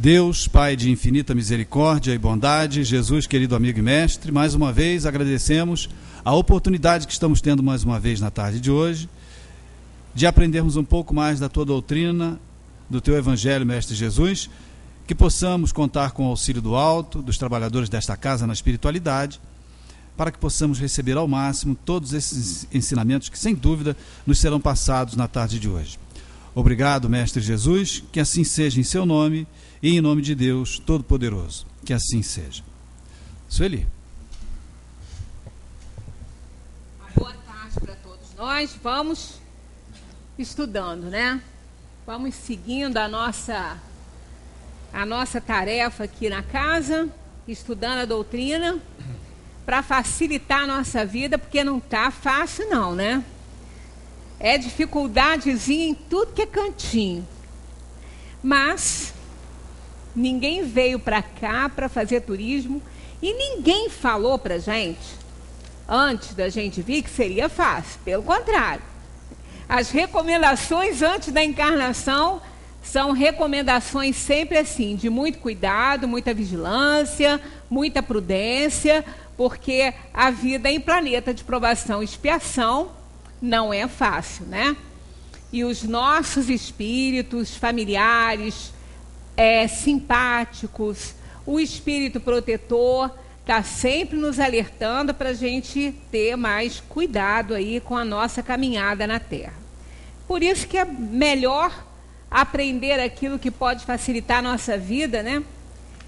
Deus, Pai de infinita misericórdia e bondade, Jesus, querido amigo e mestre, mais uma vez agradecemos a oportunidade que estamos tendo mais uma vez na tarde de hoje, de aprendermos um pouco mais da tua doutrina, do teu Evangelho, Mestre Jesus, que possamos contar com o auxílio do alto, dos trabalhadores desta casa na espiritualidade, para que possamos receber ao máximo todos esses ensinamentos que, sem dúvida, nos serão passados na tarde de hoje. Obrigado, Mestre Jesus, que assim seja em seu nome e em nome de Deus Todo-Poderoso. Que assim seja. Sueli. Boa tarde para todos nós. Vamos estudando, né? Vamos seguindo a nossa tarefa aqui na casa, estudando a doutrina, para facilitar a nossa vida, porque não está fácil não, né? É dificuldadezinha em tudo que é cantinho. Mas ninguém veio para cá para fazer turismo e ninguém falou para gente, antes da gente vir, que seria fácil. Pelo contrário. As recomendações antes da encarnação são recomendações sempre assim, de muito cuidado, muita vigilância, muita prudência, porque a vida em planeta de provação e expiação não é fácil, né? E os nossos espíritos familiares, simpáticos, o espírito protetor está sempre nos alertando para a gente ter mais cuidado aí com a nossa caminhada na Terra. Por isso que é melhor aprender aquilo que pode facilitar a nossa vida, né?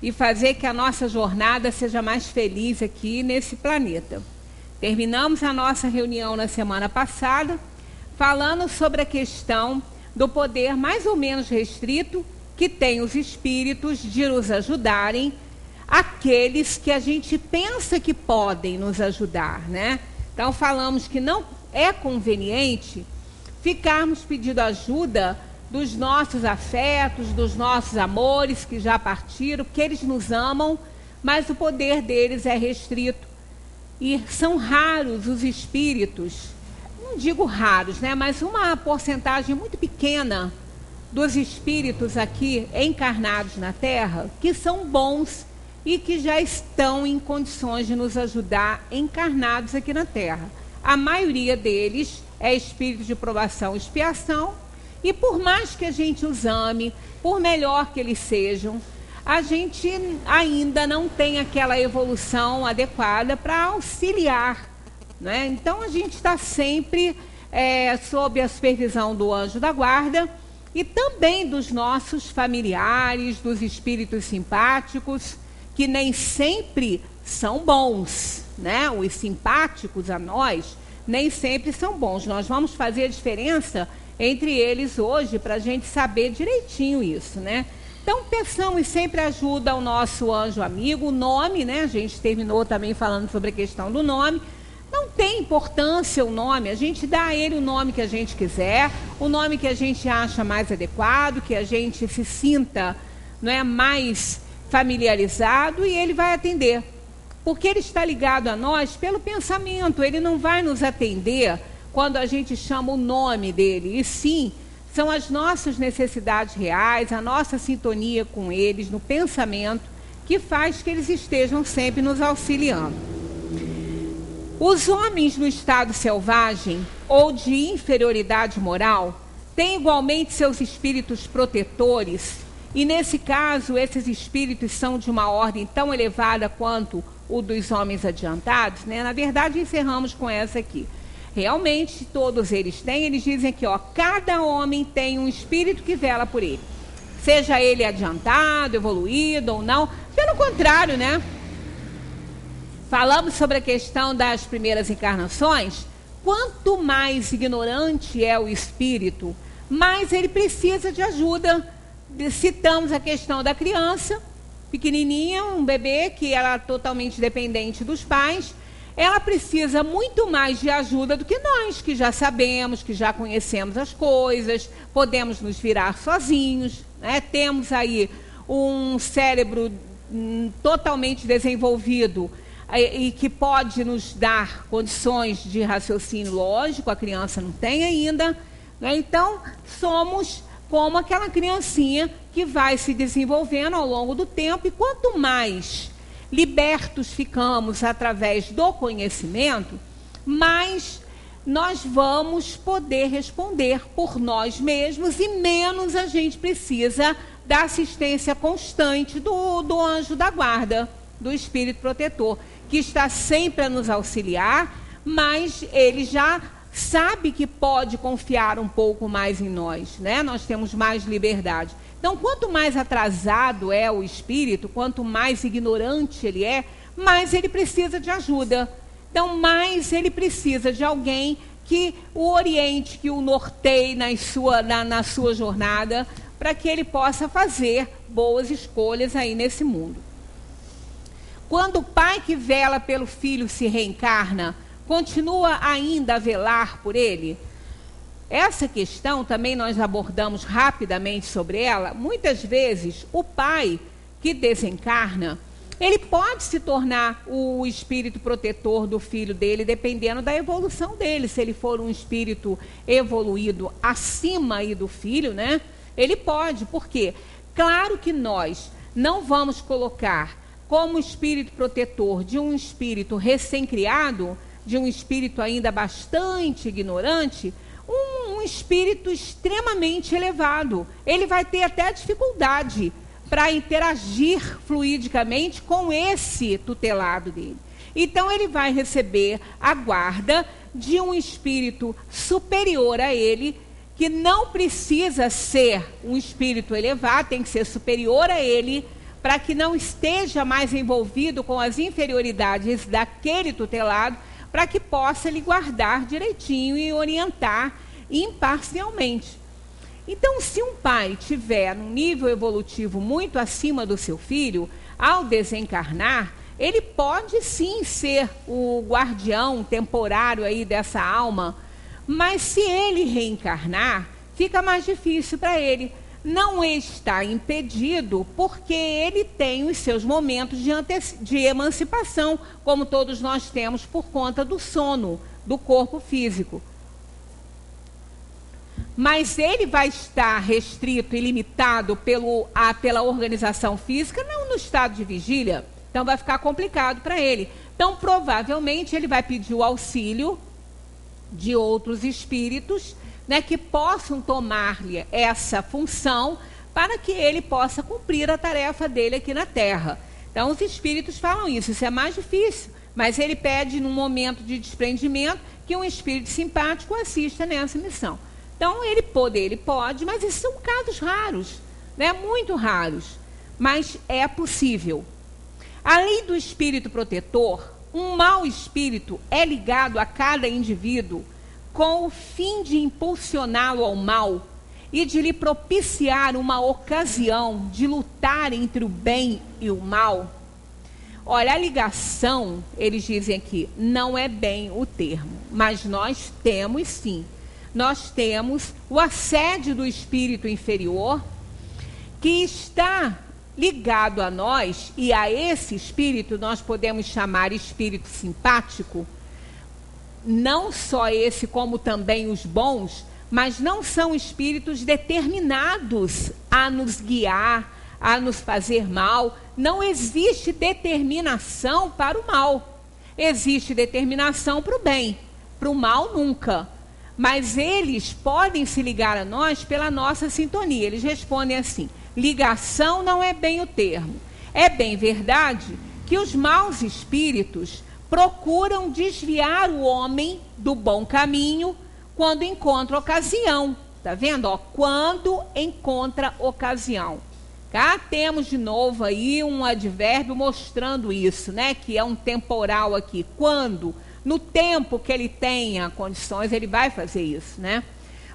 E fazer que a nossa jornada seja mais feliz aqui nesse planeta. Terminamos a nossa reunião na semana passada, falando sobre a questão do poder mais ou menos restrito que tem os espíritos de nos ajudarem, aqueles que a gente pensa que podem nos ajudar, né? Então falamos que não é conveniente ficarmos pedindo ajuda dos nossos afetos, dos nossos amores que já partiram, porque eles nos amam, mas o poder deles é restrito. E são raros os espíritos, não digo raros, né, mas uma porcentagem muito pequena dos espíritos aqui encarnados na Terra, que são bons e que já estão em condições de nos ajudar encarnados aqui na Terra. A maioria deles é espírito de provação e expiação, e por mais que a gente os ame, por melhor que eles sejam, a gente ainda não tem aquela evolução adequada para auxiliar, né? Então a gente está sempre sob a supervisão do anjo da guarda e também dos nossos familiares, dos espíritos simpáticos, que nem sempre são bons, né? Os simpáticos a nós nem sempre são bons. Nós vamos fazer a diferença entre eles hoje para a gente saber direitinho isso, né? Então, peçamos sempre ajuda ao nosso anjo amigo, o nome, né? A gente terminou também falando sobre a questão do nome. Não tem importância o nome, a gente dá a ele o nome que a gente quiser, o nome que a gente acha mais adequado, que a gente se sinta, não é, mais familiarizado, e ele vai atender. Porque ele está ligado a nós pelo pensamento, ele não vai nos atender quando a gente chama o nome dele, e sim, são as nossas necessidades reais, a nossa sintonia com eles, no pensamento, que faz que eles estejam sempre nos auxiliando. Os homens no estado selvagem ou de inferioridade moral têm igualmente seus espíritos protetores, e nesse caso, esses espíritos são de uma ordem tão elevada quanto o dos homens adiantados, né? Na verdade, encerramos com essa aqui. Realmente, todos eles têm, eles dizem aqui, ó, cada homem tem um espírito que vela por ele. Seja ele adiantado, evoluído ou não. Pelo contrário, né? Falamos sobre a questão das primeiras encarnações. Quanto mais ignorante é o espírito, mais ele precisa de ajuda. Citamos a questão da criança, pequenininha, um bebê que era totalmente dependente dos pais. Ela precisa muito mais de ajuda do que nós, que já sabemos, que já conhecemos as coisas, podemos nos virar sozinhos, né? Temos aí um cérebro totalmente desenvolvido e que pode nos dar condições de raciocínio lógico, a criança não tem ainda, né? Então, somos como aquela criancinha que vai se desenvolvendo ao longo do tempo, e quanto mais libertos ficamos através do conhecimento, mais nós vamos poder responder por nós mesmos e menos a gente precisa da assistência constante do anjo da guarda, do espírito protetor, que está sempre a nos auxiliar, mas ele já sabe que pode confiar um pouco mais em nós, né? Nós temos mais liberdade. Então, quanto mais atrasado é o espírito, quanto mais ignorante ele é, mais ele precisa de ajuda. Então, mais ele precisa de alguém que o oriente, que o norteie na sua jornada, para que ele possa fazer boas escolhas aí nesse mundo. Quando o pai que vela pelo filho se reencarna, continua ainda a velar por ele? Essa questão também nós abordamos rapidamente sobre ela. Muitas vezes o pai que desencarna, ele pode se tornar o espírito protetor do filho dele, dependendo da evolução dele. Se ele for um espírito evoluído acima aí do filho, né? Ele pode, por quê? Claro que nós não vamos colocar como espírito protetor de um espírito recém-criado, de um espírito ainda bastante ignorante, um espírito extremamente elevado. Ele vai ter até dificuldade para interagir fluidicamente com esse tutelado dele. Então ele vai receber a guarda de um espírito superior a ele, que não precisa ser um espírito elevado, tem que ser superior a ele, para que não esteja mais envolvido com as inferioridades daquele tutelado, para que possa lhe guardar direitinho e orientar imparcialmente. Então, se um pai tiver um nível evolutivo muito acima do seu filho, ao desencarnar, ele pode sim ser o guardião temporário aí dessa alma, mas se ele reencarnar, fica mais difícil para ele. Não está impedido, porque ele tem os seus momentos de emancipação, como todos nós temos por conta do sono, do corpo físico. Mas ele vai estar restrito e limitado pela organização física, não no estado de vigília. Então vai ficar complicado para ele. Então provavelmente ele vai pedir o auxílio de outros espíritos, né, que possam tomar-lhe essa função para que ele possa cumprir a tarefa dele aqui na Terra. Então os espíritos falam isso é mais difícil, mas ele pede num momento de desprendimento que um espírito simpático assista nessa missão. Então ele pode, mas esses são casos raros, né, muito raros, mas é possível. Além do espírito protetor, um mau espírito é ligado a cada indivíduo com o fim de impulsioná-lo ao mal e de lhe propiciar uma ocasião de lutar entre o bem e o mal. Olha, a ligação, eles dizem aqui, não é bem o termo, mas nós temos sim. Nós temos o assédio do espírito inferior, que está ligado a nós, e a esse espírito nós podemos chamar espírito simpático. Não só esse, como também os bons, mas não são espíritos determinados a nos guiar, a nos fazer mal. Não existe determinação para o mal. Existe determinação para o bem, para o mal nunca. Mas eles podem se ligar a nós pela nossa sintonia. Eles respondem assim: ligação não é bem o termo. É bem verdade que os maus espíritos procuram desviar o homem do bom caminho quando encontra ocasião. Tá vendo? Ó, quando encontra ocasião. Cá temos de novo aí um advérbio mostrando isso, né? Que é um temporal aqui. Quando? No tempo que ele tenha condições, ele vai fazer isso, né?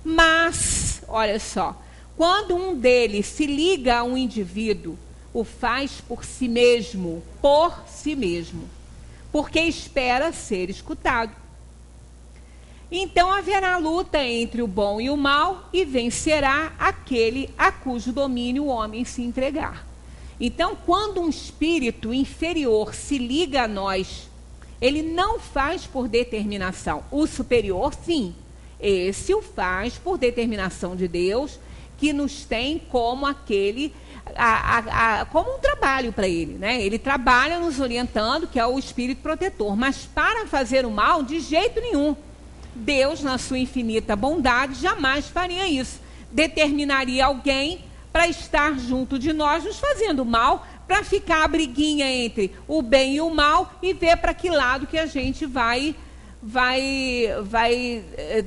Mas, olha só, quando um deles se liga a um indivíduo, o faz por si mesmo, porque espera ser escutado. Então haverá luta entre o bom e o mal, e vencerá aquele a cujo domínio o homem se entregar. Então, quando um espírito inferior se liga a nós, ele não faz por determinação. O superior, sim. Esse o faz por determinação de Deus, que nos tem como como um trabalho para ele, né? Ele trabalha nos orientando, que é o espírito protetor, mas para fazer o mal, de jeito nenhum. Deus, na sua infinita bondade, jamais faria isso. Determinaria alguém para estar junto de nós, nos fazendo mal, para ficar a briguinha entre o bem e o mal e ver para que lado que a gente vai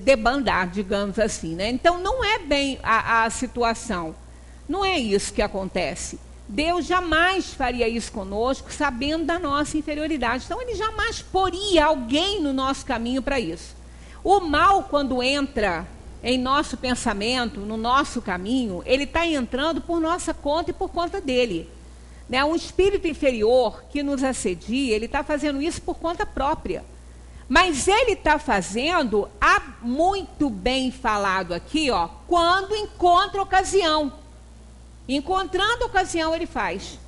debandar, digamos assim, né? Então, não é bem a situação. Não é isso que acontece. Deus jamais faria isso conosco, sabendo da nossa inferioridade. Então, ele jamais poria alguém no nosso caminho para isso. O mal, quando entra em nosso pensamento, no nosso caminho, ele está entrando por nossa conta e por conta dele. Né? Um espírito inferior que nos assedia, ele está fazendo isso por conta própria. Mas ele está fazendo, muito bem falado aqui, ó, quando encontra ocasião. Encontrando ocasião, ele faz.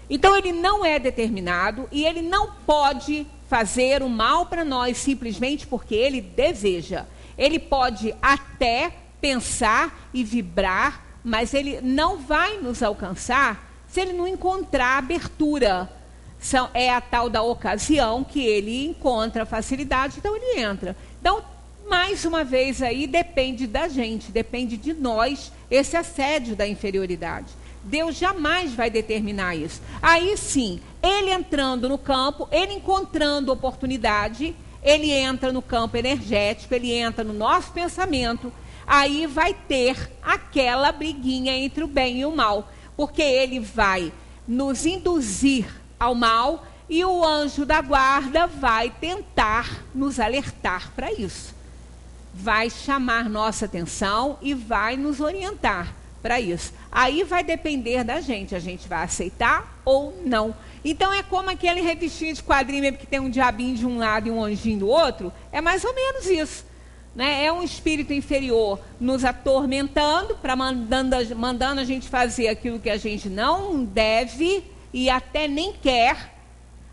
Então, ele não é determinado e ele não pode fazer o mal para nós simplesmente porque ele deseja. Ele pode até pensar e vibrar, mas ele não vai nos alcançar se ele não encontrar abertura. É a tal da ocasião que ele encontra facilidade, então ele entra. Então, mais uma vez aí, depende da gente, depende de nós, esse assédio da inferioridade. Deus jamais vai determinar isso. Aí sim, ele entrando no campo, ele encontrando oportunidade, ele entra no campo energético, ele entra no nosso pensamento, aí vai ter aquela briguinha entre o bem e o mal, porque ele vai nos induzir ao mal e o anjo da guarda vai tentar nos alertar para isso. Vai chamar nossa atenção e vai nos orientar para isso. Aí vai depender da gente, a gente vai aceitar ou não. Então é como aquele revistinho de quadrinho mesmo que tem um diabinho de um lado e um anjinho do outro, é mais ou menos isso. Né? É um espírito inferior nos atormentando, mandando a gente fazer aquilo que a gente não deve e até nem quer,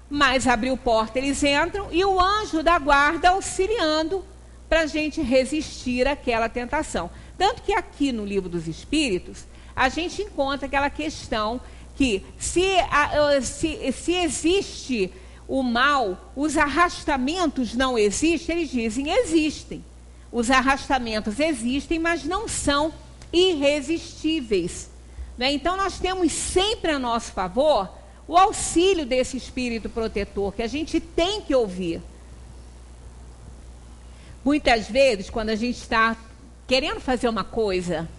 mas abriu porta, eles entram, e o anjo da guarda auxiliando para a gente resistir àquela tentação. Tanto que aqui no Livro dos Espíritos, a gente encontra aquela questão que se existe o mal, os arrastamentos não existem, eles dizem existem. Os arrastamentos existem, mas não são irresistíveis. Né? Então, nós temos sempre a nosso favor o auxílio desse espírito protetor, que a gente tem que ouvir. Muitas vezes, quando a gente está querendo fazer uma coisa,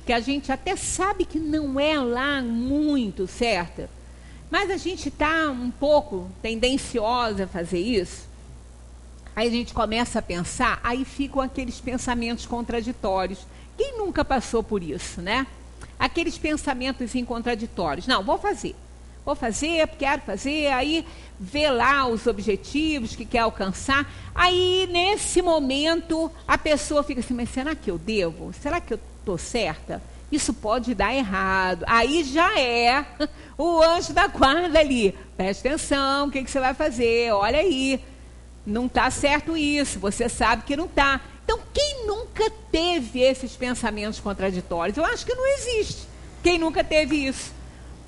que a gente até sabe que não é lá muito certa, mas a gente está um pouco tendenciosa a fazer isso, aí a gente começa a pensar, aí ficam aqueles pensamentos contraditórios. Quem nunca passou por isso, né? Aqueles pensamentos contraditórios. Não, vou fazer, quero fazer, aí vê lá os objetivos que quer alcançar. Aí, nesse momento, a pessoa fica assim, mas será que eu devo? Será que eu estou certa? Isso pode dar errado. Aí já é o anjo da guarda ali. Preste atenção, o que você vai fazer? Olha aí, não está certo isso, você sabe que não está. Então, quem nunca teve esses pensamentos contraditórios? Eu acho que não existe. Quem nunca teve isso?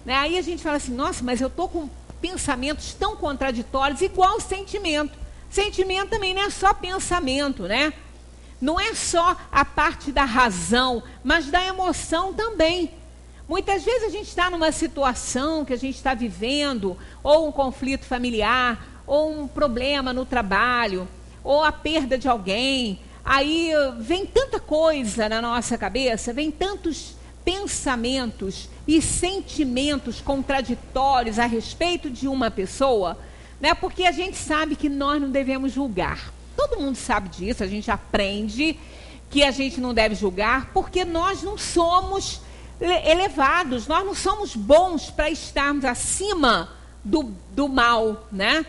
Né? Aí a gente fala assim, nossa, mas eu estou com pensamentos tão contraditórios, igual sentimento. Sentimento também não é só pensamento, né? Não é só a parte da razão, mas da emoção também. Muitas vezes a gente está numa situação que a gente está vivendo, ou um conflito familiar, ou um problema no trabalho, ou a perda de alguém. Aí vem tanta coisa na nossa cabeça, vem tantos pensamentos e sentimentos contraditórios a respeito de uma pessoa, né? Porque a gente sabe que nós não devemos julgar. Todo mundo sabe disso, a gente aprende que a gente não deve julgar, porque nós não somos elevados, nós não somos bons para estarmos acima do mal, né?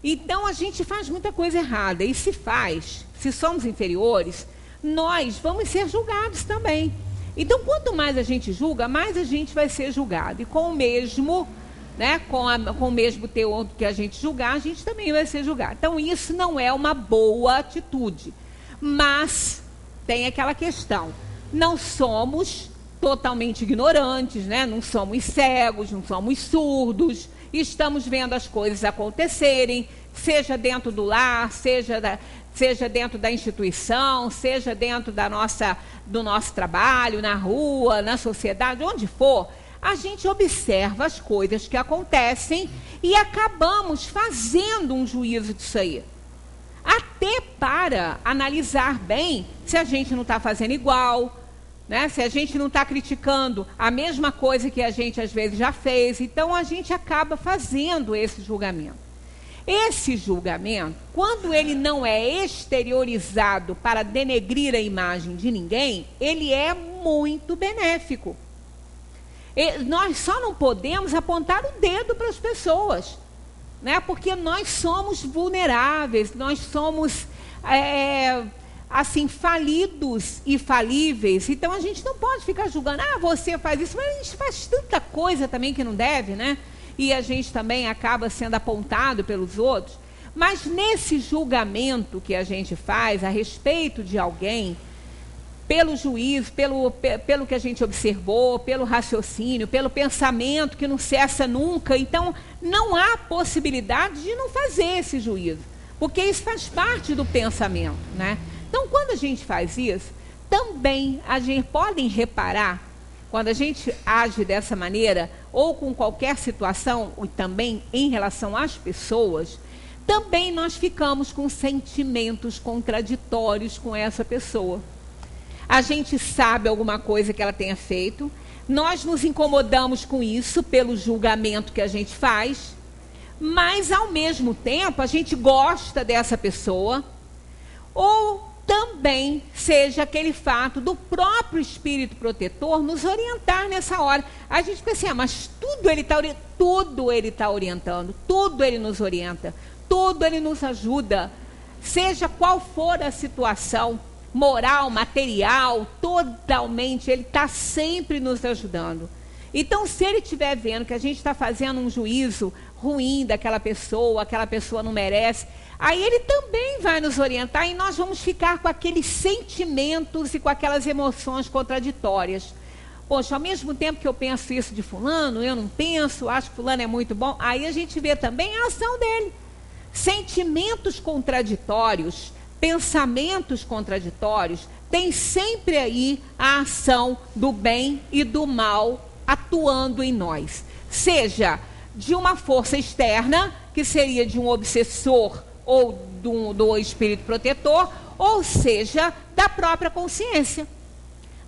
Então a gente faz muita coisa errada, e se somos inferiores, nós vamos ser julgados também. Então, quanto mais a gente julga, mais a gente vai ser julgado. E com o mesmo, né, com o mesmo teor que a gente julgar, a gente também vai ser julgado. Então, isso não é uma boa atitude. Mas tem aquela questão, não somos totalmente ignorantes, né? Não somos cegos, não somos surdos, estamos vendo as coisas acontecerem, seja dentro do lar, seja dentro da instituição, seja dentro do nosso trabalho, na rua, na sociedade, onde for. A gente observa as coisas que acontecem e acabamos fazendo um juízo disso aí. Até para analisar bem se a gente não está fazendo igual, né? Se a gente não está criticando a mesma coisa que a gente às vezes já fez. Então a gente acaba fazendo esse julgamento. Esse julgamento, quando ele não é exteriorizado para denegrir a imagem de ninguém, ele é muito benéfico. Nós só não podemos apontar o dedo para as pessoas, né? Porque nós somos vulneráveis, nós somos assim, falidos e falíveis. Então a gente não pode ficar julgando, você faz isso, mas a gente faz tanta coisa também que não deve, né? E a gente também acaba sendo apontado pelos outros. Mas nesse julgamento que a gente faz a respeito de alguém, pelo juízo, pelo que a gente observou, pelo raciocínio, pelo pensamento que não cessa nunca, então não há possibilidade de não fazer esse juízo, porque isso faz parte do pensamento, né? Então, quando a gente faz isso, também a gente podem reparar, quando a gente age dessa maneira, ou com qualquer situação, ou também em relação às pessoas, também nós ficamos com sentimentos contraditórios com essa pessoa. A gente sabe alguma coisa que ela tenha feito, nós nos incomodamos com isso pelo julgamento que a gente faz, mas ao mesmo tempo a gente gosta dessa pessoa, ou também seja aquele fato do próprio espírito protetor nos orientar nessa hora. A gente pensa assim, mas tudo ele está orientando, tudo ele nos orienta, tudo ele nos ajuda, seja qual for a situação, moral, material, totalmente, ele está sempre nos ajudando. Então, se ele estiver vendo que a gente está fazendo um juízo ruim daquela pessoa, aquela pessoa não merece, aí ele também vai nos orientar e nós vamos ficar com aqueles sentimentos e com aquelas emoções contraditórias. Poxa, ao mesmo tempo que eu penso isso de fulano, eu não penso, acho que fulano é muito bom, aí a gente vê também a ação dele. Sentimentos contraditórios, pensamentos contraditórios, tem sempre aí a ação do bem e do mal atuando em nós. Seja de uma força externa, que seria de um obsessor ou do espírito protetor, ou seja, da própria consciência,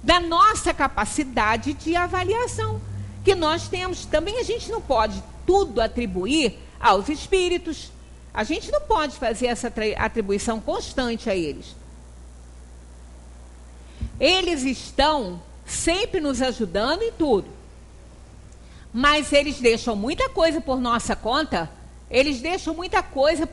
da nossa capacidade de avaliação, que nós temos. Também a gente não pode tudo atribuir aos espíritos. A gente não pode fazer essa atribuição constante a eles. Eles estão sempre nos ajudando em tudo. Mas eles deixam muita coisa por nossa conta. Eles deixam muita coisa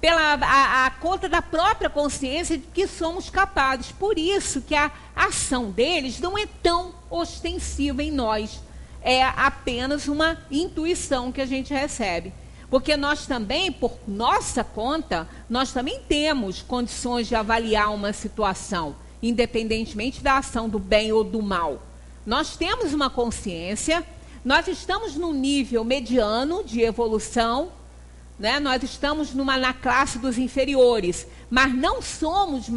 pela conta da própria consciência de que somos capazes. Por isso que a ação deles não é tão ostensiva em nós. É apenas uma intuição que a gente recebe. Porque nós também, por nossa conta, nós também temos condições de avaliar uma situação, independentemente da ação do bem ou do mal. Nós temos uma consciência, nós estamos num nível mediano de evolução, né? Nós estamos na classe dos inferiores, mas não estamos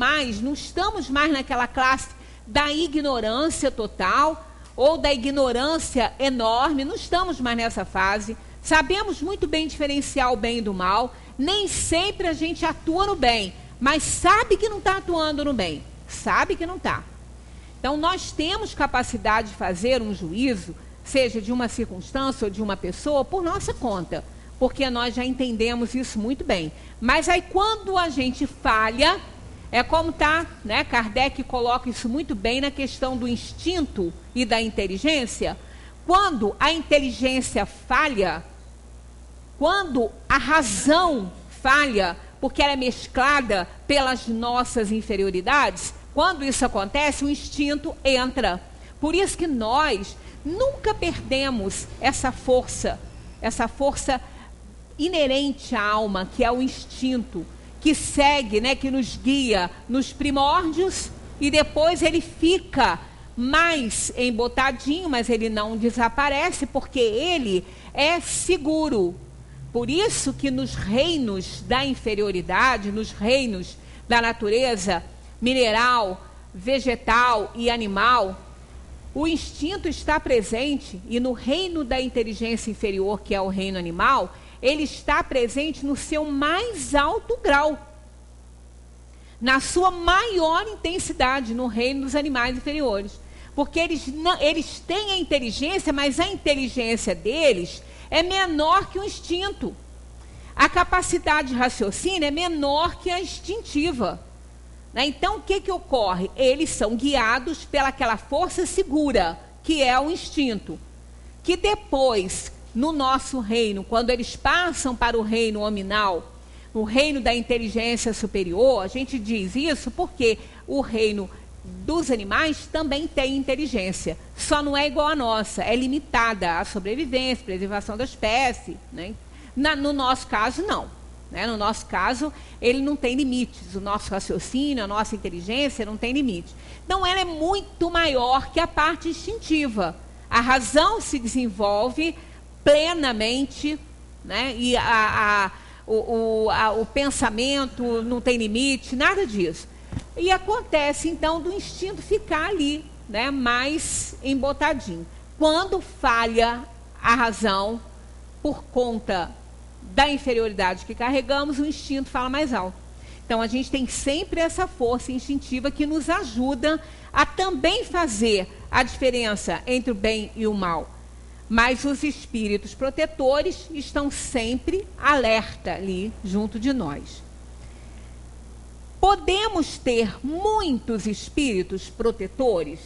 mais naquela classe da ignorância total ou da ignorância enorme, não estamos mais nessa fase. Sabemos muito bem diferenciar o bem do mal. Nem sempre a gente atua no bem, mas sabe que não está atuando no bem. Sabe que não está. Então, nós temos capacidade de fazer um juízo, seja de uma circunstância ou de uma pessoa, por nossa conta. Porque nós já entendemos isso muito bem. Mas aí, quando a gente falha, é como está, né? Kardec coloca isso muito bem na questão do instinto e da inteligência. Quando a inteligência falha, quando a razão falha, porque ela é mesclada pelas nossas inferioridades, quando isso acontece, o instinto entra. Por isso que nós nunca perdemos essa força inerente à alma, que é o instinto, que segue, né, que nos guia nos primórdios, e depois ele fica mais embotadinho, mas ele não desaparece porque ele é seguro. Por isso que nos reinos da inferioridade, nos reinos da natureza mineral, vegetal e animal, o instinto está presente, e no reino da inteligência inferior, que é o reino animal, ele está presente no seu mais alto grau, na sua maior intensidade, no reino dos animais inferiores. Porque eles têm a inteligência, mas a inteligência deles é menor que o instinto. A capacidade de raciocínio é menor que a instintiva. Então, o que ocorre? Eles são guiados pelaquela força segura, que é o instinto. Que depois, no nosso reino, quando eles passam para o reino hominal, o reino da inteligência superior, a gente diz isso porque o reino dos animais também tem inteligência, só não é igual à nossa, é limitada à sobrevivência, preservação da espécie, né? No nosso caso, não. Né? No nosso caso, ele não tem limites, o nosso raciocínio, a nossa inteligência não tem limite. Então, ela é muito maior que a parte instintiva. A razão se desenvolve plenamente, né? E o pensamento não tem limite, nada disso. E acontece, então, do instinto ficar ali, né, mais embotadinho. Quando falha a razão, por conta da inferioridade que carregamos, o instinto fala mais alto. Então, a gente tem sempre essa força instintiva que nos ajuda a também fazer a diferença entre o bem e o mal. Mas os espíritos protetores estão sempre alerta ali, junto de nós. Podemos ter muitos espíritos protetores?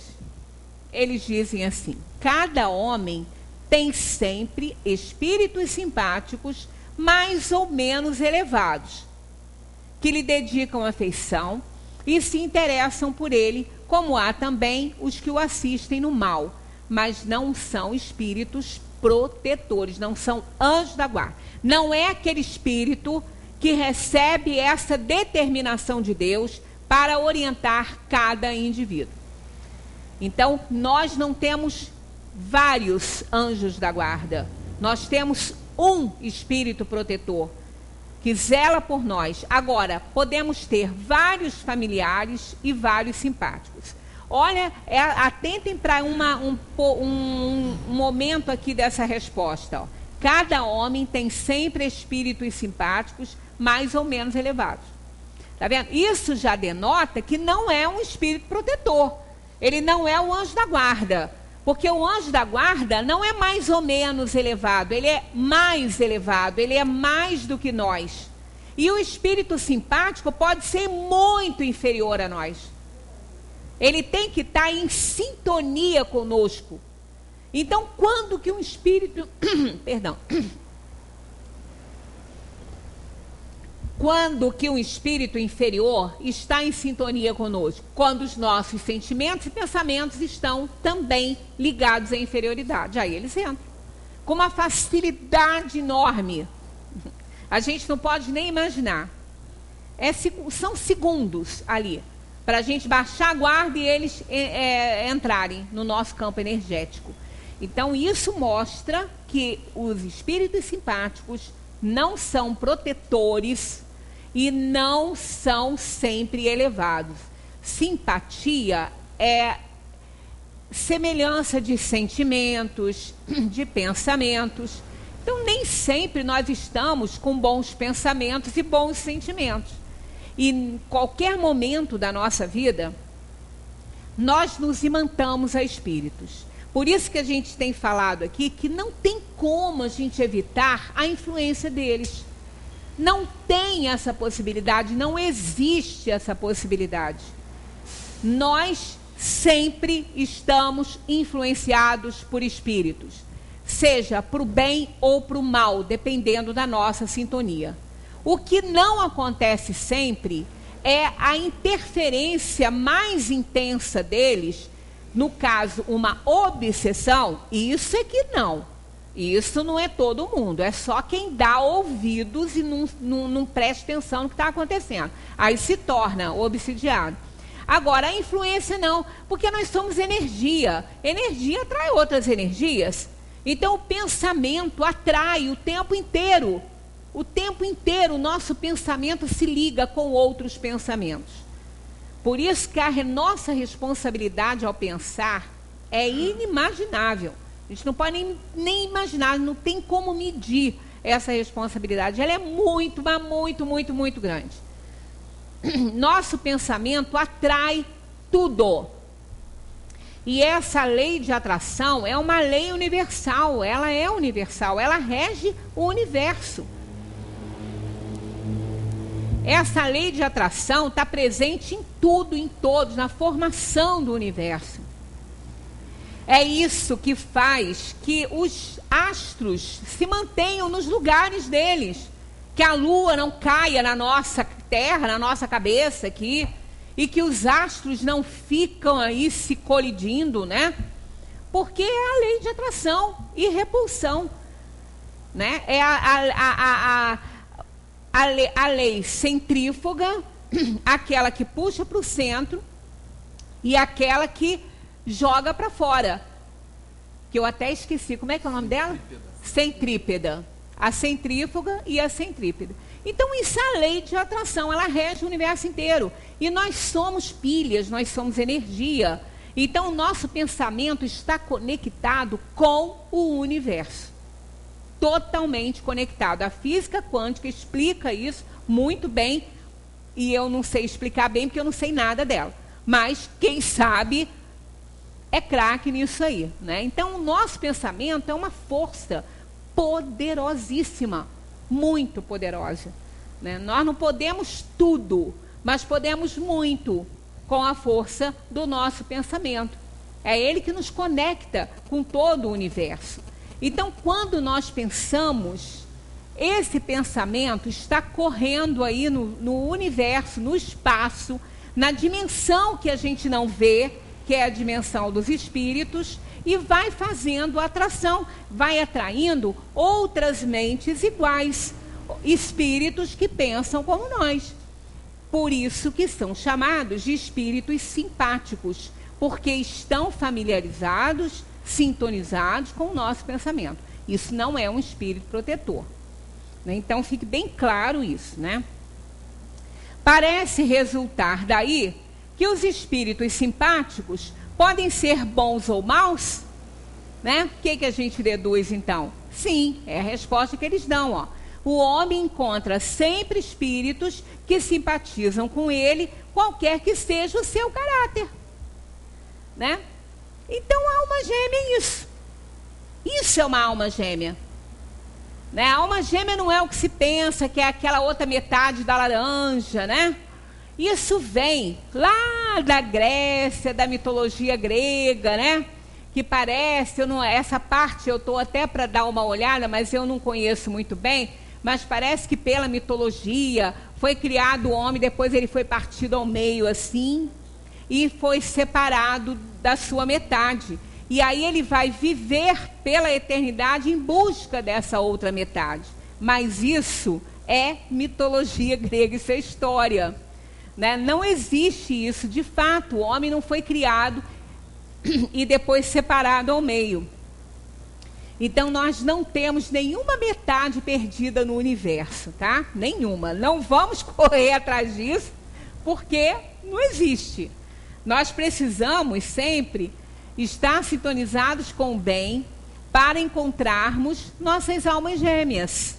Eles dizem assim: cada homem tem sempre espíritos simpáticos mais ou menos elevados, que lhe dedicam afeição e se interessam por ele, como há também os que o assistem no mal, mas não são espíritos protetores, não são anjos da guarda. Não é aquele espírito que recebe essa determinação de Deus para orientar cada indivíduo. Então, nós não temos vários anjos da guarda. Nós temos um espírito protetor que zela por nós. Agora, podemos ter vários familiares e vários simpáticos. Olha, atentem para um momento aqui dessa resposta. Ó. Cada homem tem sempre espíritos simpáticos mais ou menos elevados. Tá vendo? Isso já denota que não é um espírito protetor. Ele não é o anjo da guarda. Porque o anjo da guarda não é mais ou menos elevado, ele é mais elevado, ele é mais do que nós. E o espírito simpático pode ser muito inferior a nós. Ele tem que estar em sintonia conosco. Então, quando que um espírito... Perdão. Quando que um espírito inferior está em sintonia conosco? Quando os nossos sentimentos e pensamentos estão também ligados à inferioridade. Aí eles entram. Com uma facilidade enorme. A gente não pode nem imaginar. São segundos ali, para a gente baixar a guarda e eles entrarem no nosso campo energético. Então, isso mostra que os espíritos simpáticos não são protetores e não são sempre elevados. Simpatia é semelhança de sentimentos, de pensamentos. Então, nem sempre nós estamos com bons pensamentos e bons sentimentos. E em qualquer momento da nossa vida, nós nos imantamos a espíritos. Por isso que a gente tem falado aqui que não tem como a gente evitar a influência deles. Não tem essa possibilidade, não existe essa possibilidade. Nós sempre estamos influenciados por espíritos, seja para o bem ou para o mal, dependendo da nossa sintonia. O que não acontece sempre é a interferência mais intensa deles, no caso, uma obsessão. Isso é que não. Isso não é todo mundo, é só quem dá ouvidos e não presta atenção no que está acontecendo. Aí se torna obsidiado. Agora, a influência não, porque nós somos energia. Energia atrai outras energias. Então, o pensamento atrai o tempo inteiro. O tempo inteiro, o nosso pensamento se liga com outros pensamentos. Por isso que a nossa responsabilidade ao pensar é inimaginável. A gente não pode nem imaginar, não tem como medir essa responsabilidade. Ela é muito, mas muito, muito, muito grande. Nosso pensamento atrai tudo. E essa lei de atração é uma lei universal. Ela é universal, ela rege o universo. Essa lei de atração está presente em tudo, em todos, na formação do universo. É isso que faz que os astros se mantenham nos lugares deles. Que a lua não caia na nossa terra, na nossa cabeça aqui. E que os astros não ficam aí se colidindo, né? Porque é a lei de atração e repulsão. Né? É a lei centrífuga, aquela que puxa para o centro e aquela que joga para fora. Que eu até esqueci. Como é que é o nome dela? Centrípeda. A centrífuga e a centrípeda. Então, isso é a lei de atração. Ela rege o universo inteiro. E nós somos pilhas, nós somos energia. Então, o nosso pensamento está conectado com o universo. Totalmente conectado. A física quântica explica isso muito bem. E eu não sei explicar bem, porque eu não sei nada dela. Mas, quem sabe, é craque nisso aí, né? Então, o nosso pensamento é uma força poderosíssima, muito poderosa, né? Nós não podemos tudo, mas podemos muito com a força do nosso pensamento. É ele que nos conecta com todo o universo. Então, quando nós pensamos, esse pensamento está correndo aí no universo, no espaço, na dimensão que a gente não vê, que é a dimensão dos espíritos, e vai fazendo atração, vai atraindo outras mentes iguais, espíritos que pensam como nós. Por isso que são chamados de espíritos simpáticos, porque estão familiarizados, sintonizados com o nosso pensamento. Isso não é um espírito protetor, né? Então, fique bem claro isso, né? Parece resultar daí que os espíritos simpáticos podem ser bons ou maus, né? O que a gente deduz, então? Sim, é a resposta que eles dão, ó. O homem encontra sempre espíritos que simpatizam com ele, qualquer que seja o seu caráter, né? Então, a alma gêmea é isso. Isso é uma alma gêmea, né? A alma gêmea não é o que se pensa, que é aquela outra metade da laranja, né? Isso vem lá da Grécia, da mitologia grega, né? Que parece, essa parte eu estou até para dar uma olhada, mas eu não conheço muito bem, mas parece que pela mitologia foi criado o homem, depois ele foi partido ao meio assim, e foi separado da sua metade. E aí ele vai viver pela eternidade em busca dessa outra metade. Mas isso é mitologia grega, isso é história. Né? Não existe isso, de fato, o homem não foi criado e depois separado ao meio. Então, nós não temos nenhuma metade perdida no universo, tá? Nenhuma. Não vamos correr atrás disso, porque não existe. Nós precisamos sempre estar sintonizados com o bem para encontrarmos nossas almas gêmeas,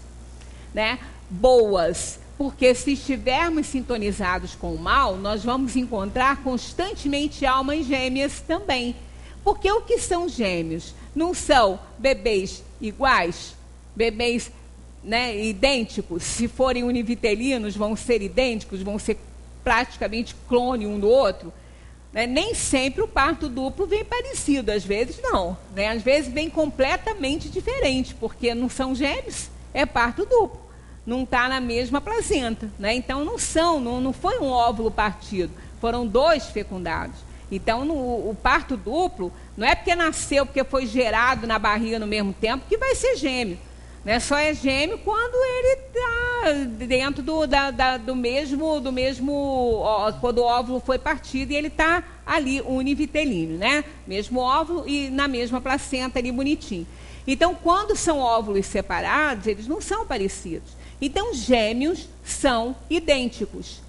né? Boas. Porque se estivermos sintonizados com o mal, nós vamos encontrar constantemente almas gêmeas também. Porque o que são gêmeos? Não são bebês iguais? Bebês, né, idênticos? Se forem univitelinos, vão ser idênticos, vão ser praticamente clone um do outro? Né? Nem sempre o parto duplo vem parecido, às vezes não. Né? Às vezes vem completamente diferente, porque não são gêmeos, é parto duplo. Não está na mesma placenta, né? Então não foi um óvulo partido, foram 2 fecundados. Então o parto duplo não é porque nasceu, porque foi gerado na barriga no mesmo tempo, que vai ser gêmeo. Né? Só é gêmeo quando ele está dentro do mesmo, quando o óvulo foi partido e ele está ali univitelíneo, né? Mesmo óvulo e na mesma placenta ali bonitinho. Então, quando são óvulos separados, eles não são parecidos. Então, gêmeos são idênticos.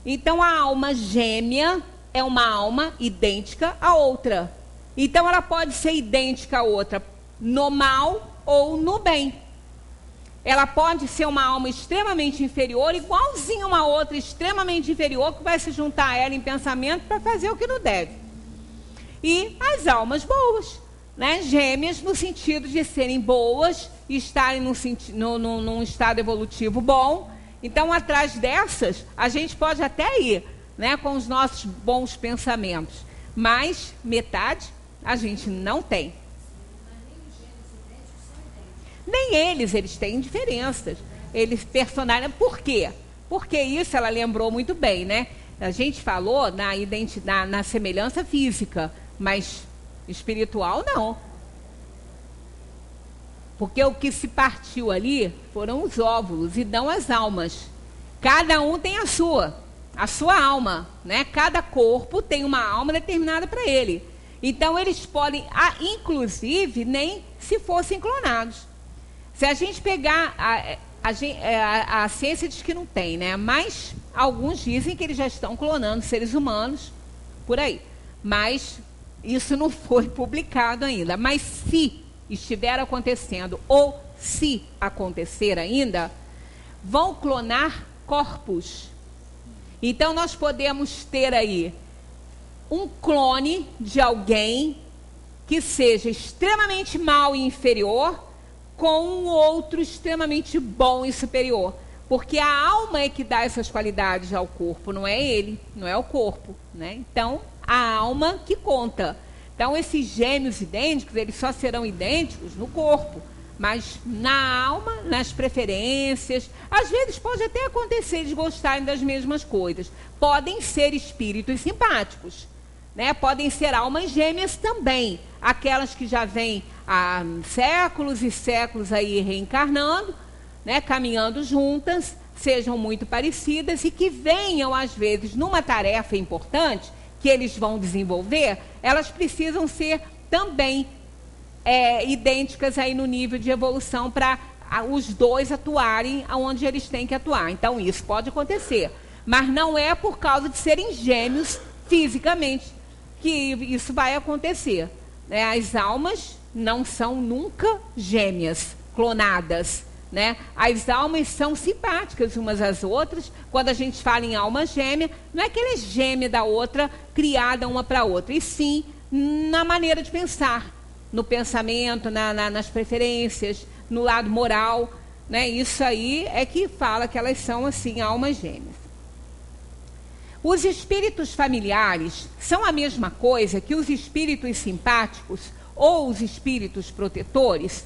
Então, a alma gêmea é uma alma idêntica à outra. Então, ela pode ser idêntica à outra no mal ou no bem. Ela pode ser uma alma extremamente inferior, igualzinha a uma outra extremamente inferior, que vai se juntar a ela em pensamento para fazer o que não deve. E as almas boas, né? Gêmeas no sentido de serem boas e estarem num estado evolutivo bom. Então, atrás dessas, a gente pode até ir, né, com os nossos bons pensamentos, mas metade a gente não tem. Nem eles têm diferenças. Eles personalizam. Por quê? Porque isso ela lembrou muito bem, né? A gente falou na identidade, na semelhança física, mas espiritual não. Porque o que se partiu ali foram os óvulos e não as almas. Cada um tem a sua alma, né? Cada corpo tem uma alma determinada para ele. Então eles podem, inclusive, nem se fossem clonados. Se a gente pegar, a ciência diz que não tem, né? Mas alguns dizem que eles já estão clonando seres humanos por aí. Mas isso não foi publicado ainda. Mas se estiver acontecendo, ou se acontecer ainda, vão clonar corpos. Então nós podemos ter aí um clone de alguém que seja extremamente mau e inferior, com um outro extremamente bom e superior. Porque a alma é que dá essas qualidades ao corpo, não é ele, não é o corpo, né? Então, a alma que conta. Então, esses gêmeos idênticos, eles só serão idênticos no corpo, mas na alma, nas preferências. Às vezes pode até acontecer de gostarem das mesmas coisas. Podem ser espíritos simpáticos, né? Podem ser almas gêmeas também, aquelas que já vêm há séculos e séculos aí reencarnando, né? Caminhando juntas, sejam muito parecidas e que venham, às vezes, numa tarefa importante que eles vão desenvolver, elas precisam ser também idênticas aí no nível de evolução para os dois atuarem onde eles têm que atuar. Então, isso pode acontecer. Mas não é por causa de serem gêmeos fisicamente que isso vai acontecer. Né? As almas não são nunca gêmeas, clonadas. Né? As almas são simpáticas umas às outras. Quando a gente fala em alma gêmea, não é que ela é gêmea da outra, criada uma para a outra, e sim na maneira de pensar, no pensamento, nas preferências, no lado moral. Né? Isso aí é que fala que elas são assim, almas gêmeas. Os espíritos familiares são a mesma coisa que os espíritos simpáticos ou os espíritos protetores.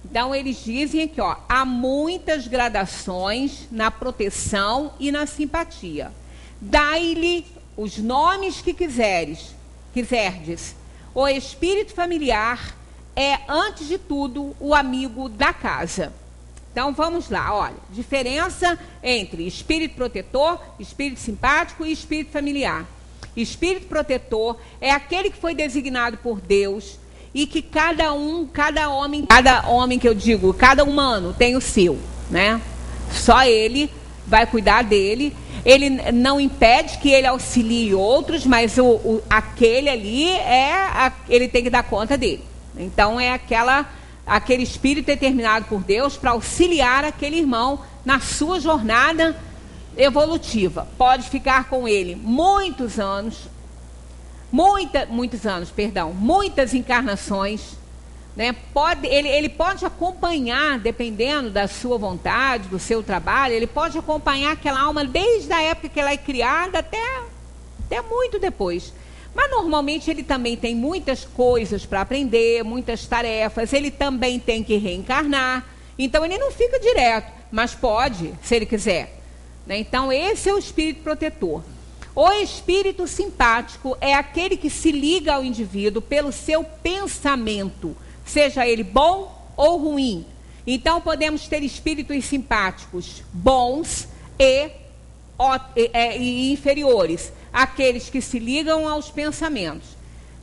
Então, eles dizem aqui, ó, há muitas gradações na proteção e na simpatia. Dai-lhe os nomes que quiserdes. O espírito familiar é, antes de tudo, o amigo da casa. Então, vamos lá, olha, diferença entre espírito protetor, espírito simpático e espírito familiar. Espírito protetor é aquele que foi designado por Deus e que cada homem que eu digo, cada humano tem o seu, né? Só ele vai cuidar dele. Ele não impede que ele auxilie outros, mas aquele ali ele tem que dar conta dele. Então é aquele espírito determinado por Deus para auxiliar aquele irmão na sua jornada evolutiva. Pode ficar com ele muitas encarnações, né? Ele pode acompanhar, dependendo da sua vontade, do seu trabalho, ele pode acompanhar aquela alma desde a época que ela é criada até muito depois. Mas normalmente ele também tem muitas coisas para aprender, muitas tarefas, ele também tem que reencarnar. Então ele não fica direto, mas pode, se ele quiser. Né? Então esse é o espírito protetor. O espírito simpático é aquele que se liga ao indivíduo pelo seu pensamento, seja ele bom ou ruim. Então, podemos ter espíritos simpáticos bons e inferiores, aqueles que se ligam aos pensamentos.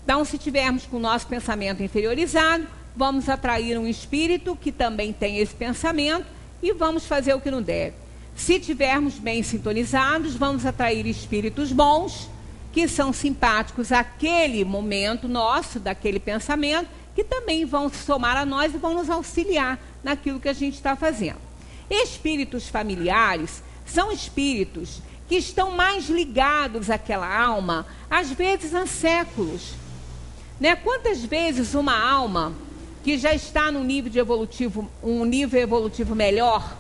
Então, se tivermos com o nosso pensamento inferiorizado, vamos atrair um espírito que também tem esse pensamento e vamos fazer o que não deve. Se tivermos bem sintonizados, vamos atrair espíritos bons, que são simpáticos àquele momento nosso, daquele pensamento, que também vão se somar a nós e vão nos auxiliar naquilo que a gente está fazendo. Espíritos familiares são espíritos que estão mais ligados àquela alma, às vezes há séculos. Né? Quantas vezes uma alma que já está num nível evolutivo melhor,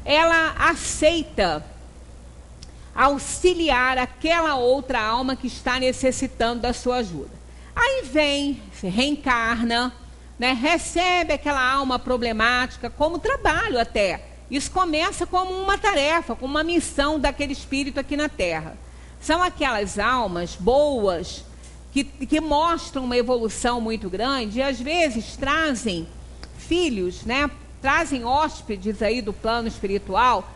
ela aceita auxiliar aquela outra alma que está necessitando da sua ajuda. Aí vem, se reencarna, né, recebe aquela alma problemática como trabalho até. Isso começa como uma tarefa, como uma missão daquele espírito aqui na Terra. São aquelas almas boas que mostram uma evolução muito grande e às vezes trazem filhos, né, trazem hóspedes aí do plano espiritual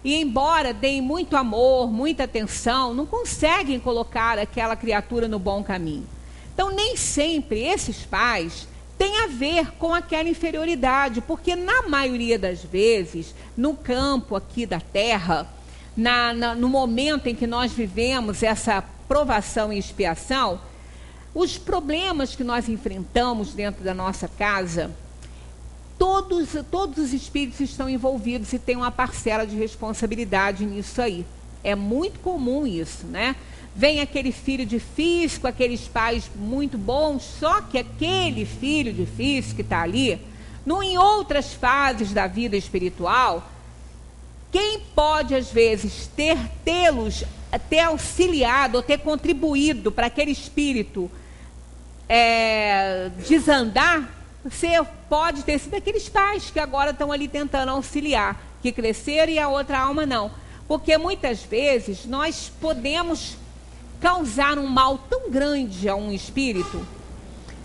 e embora deem muito amor, muita atenção, não conseguem colocar aquela criatura no bom caminho. Então, nem sempre esses pais têm a ver com aquela inferioridade, porque na maioria das vezes, no campo aqui da Terra, no momento em que nós vivemos essa provação e expiação, os problemas que nós enfrentamos dentro da nossa casa, todos os espíritos estão envolvidos e têm uma parcela de responsabilidade nisso aí. É muito comum isso, né? Vem aquele filho difícil, com aqueles pais muito bons, só que aquele filho difícil que está ali, em outras fases da vida espiritual, quem pode, às vezes, ter auxiliado ou ter contribuído para aquele espírito desandar, você pode ter sido aqueles pais que agora estão ali tentando auxiliar, que cresceram e a outra alma não. Porque muitas vezes nós podemos causar um mal tão grande a um espírito,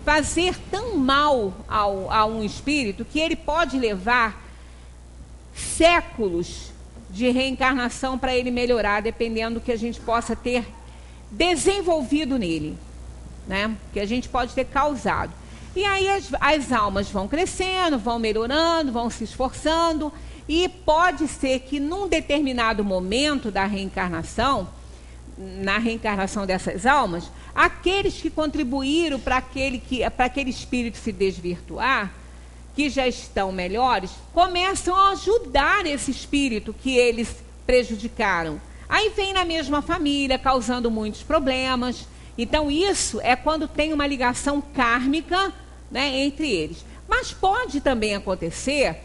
fazer tão mal a um espírito, que ele pode levar séculos de reencarnação para ele melhorar, dependendo do que a gente possa ter desenvolvido nele, né? Que a gente pode ter causado. E aí as almas vão crescendo, vão melhorando, vão se esforçando, e pode ser que num determinado momento da reencarnação, na reencarnação dessas almas, aqueles que contribuíram para aquele espírito se desvirtuar, que já estão melhores, começam a ajudar esse espírito que eles prejudicaram. Aí vem na mesma família, causando muitos problemas. Então isso é quando tem uma ligação kármica, né, entre eles. Mas pode também acontecer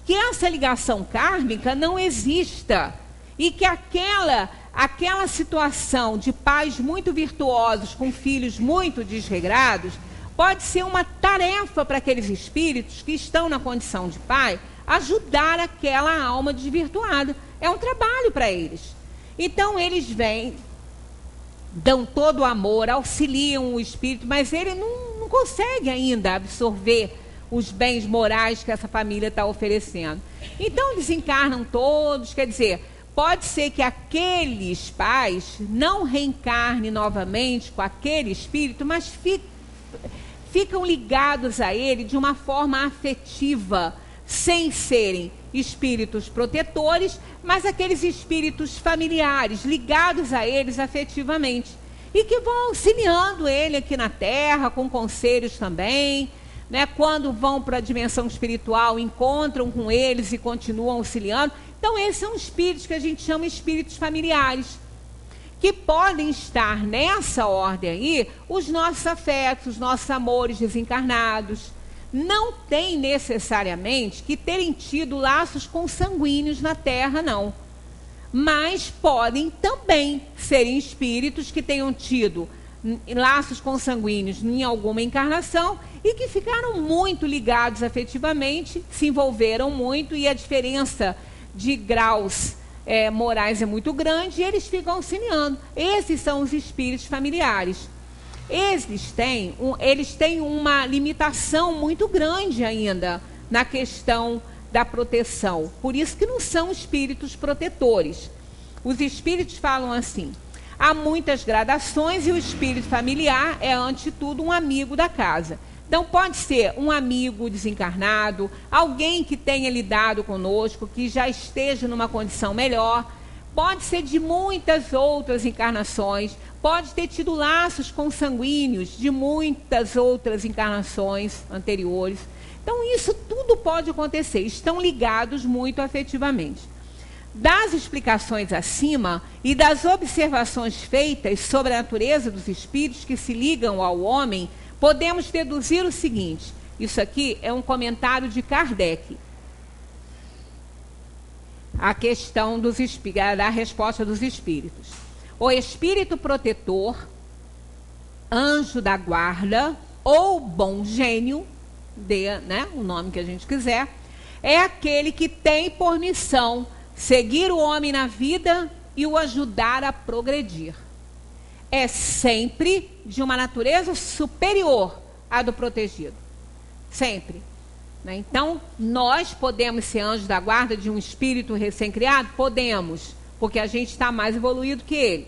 que essa ligação kármica não exista e que aquela situação de pais muito virtuosos com filhos muito desregrados pode ser uma tarefa para aqueles espíritos que estão na condição de pai ajudar aquela alma desvirtuada. É um trabalho para eles. Então eles vêm, dão todo o amor, auxiliam o espírito, mas ele não consegue ainda absorver os bens morais que essa família está oferecendo. Então eles encarnam todos, quer dizer, pode ser que aqueles pais não reencarnem novamente com aquele espírito, mas ficam ligados a ele de uma forma afetiva, sem serem espíritos protetores, mas aqueles espíritos familiares, ligados a eles afetivamente, e que vão auxiliando ele aqui na Terra, com conselhos também, né? Quando vão para a dimensão espiritual, encontram com eles e continuam auxiliando. Então esses são espíritos que a gente chama espíritos familiares, que podem estar nessa ordem aí, os nossos afetos, os nossos amores desencarnados. Não tem necessariamente que terem tido laços consanguíneos na Terra, não. Mas podem também serem espíritos que tenham tido laços consanguíneos em alguma encarnação e que ficaram muito ligados afetivamente, se envolveram muito e a diferença de graus morais é muito grande e eles ficam auxiliando. Esses são os espíritos familiares. Eles têm uma limitação muito grande ainda na questão da proteção. Por isso que não são espíritos protetores. Os espíritos falam assim: há muitas gradações e o espírito familiar é, antes de tudo, um amigo da casa. Então, pode ser um amigo desencarnado, alguém que tenha lidado conosco, que já esteja numa condição melhor, pode ser de muitas outras encarnações, pode ter tido laços consanguíneos de muitas outras encarnações anteriores. Então, isso tudo pode acontecer, estão ligados muito afetivamente. Das explicações acima e das observações feitas sobre a natureza dos espíritos que se ligam ao homem, podemos deduzir o seguinte: isso aqui é um comentário de Kardec. A questão da resposta dos espíritos. O espírito protetor, anjo da guarda ou bom gênio, o nome que a gente quiser, é aquele que tem por missão seguir o homem na vida e o ajudar a progredir. É sempre de uma natureza superior à do protegido. Sempre. Então, nós podemos ser anjos da guarda de um espírito recém-criado? Podemos, porque a gente está mais evoluído que ele.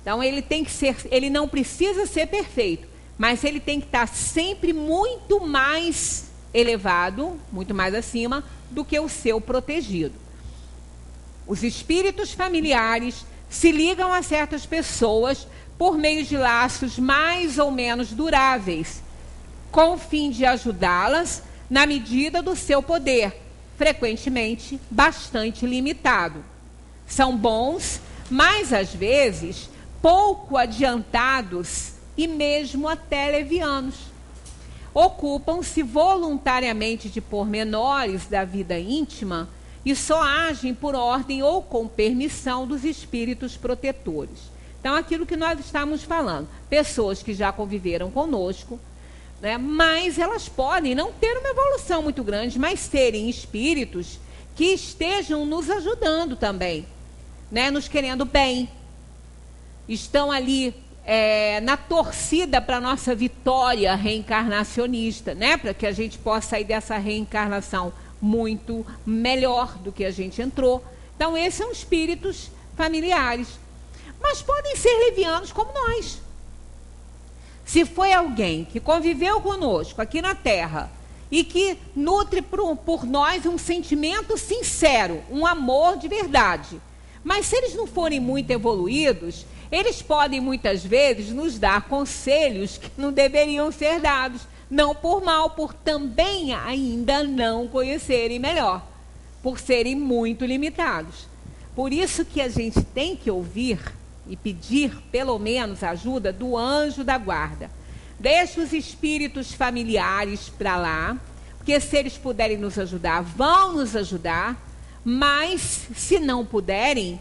Então, ele não precisa ser perfeito, mas ele tem que estar sempre muito mais elevado, muito mais acima do que o seu protegido. Os espíritos familiares se ligam a certas pessoas por meio de laços mais ou menos duráveis, com o fim de ajudá-las na medida do seu poder, frequentemente bastante limitado. São bons, mas às vezes pouco adiantados e mesmo até levianos. Ocupam-se voluntariamente de pormenores da vida íntima e só agem por ordem ou com permissão dos espíritos protetores. Então, aquilo que nós estamos falando, pessoas que já conviveram conosco, mas elas podem não ter uma evolução muito grande, mas serem espíritos que estejam nos ajudando também, nos querendo bem. Estão ali na torcida para a nossa vitória reencarnacionista, para que a gente possa sair dessa reencarnação muito melhor do que a gente entrou. Então, esses são espíritos familiares. Mas podem ser levianos como nós. Se foi alguém que conviveu conosco aqui na Terra e que nutre por nós um sentimento sincero, um amor de verdade, mas se eles não forem muito evoluídos, eles podem muitas vezes nos dar conselhos que não deveriam ser dados, não por mal, por também ainda não conhecerem melhor, por serem muito limitados. Por isso que a gente tem que ouvir e pedir, pelo menos, ajuda do anjo da guarda. Deixa os espíritos familiares para lá, porque se eles puderem nos ajudar, vão nos ajudar, mas se não puderem,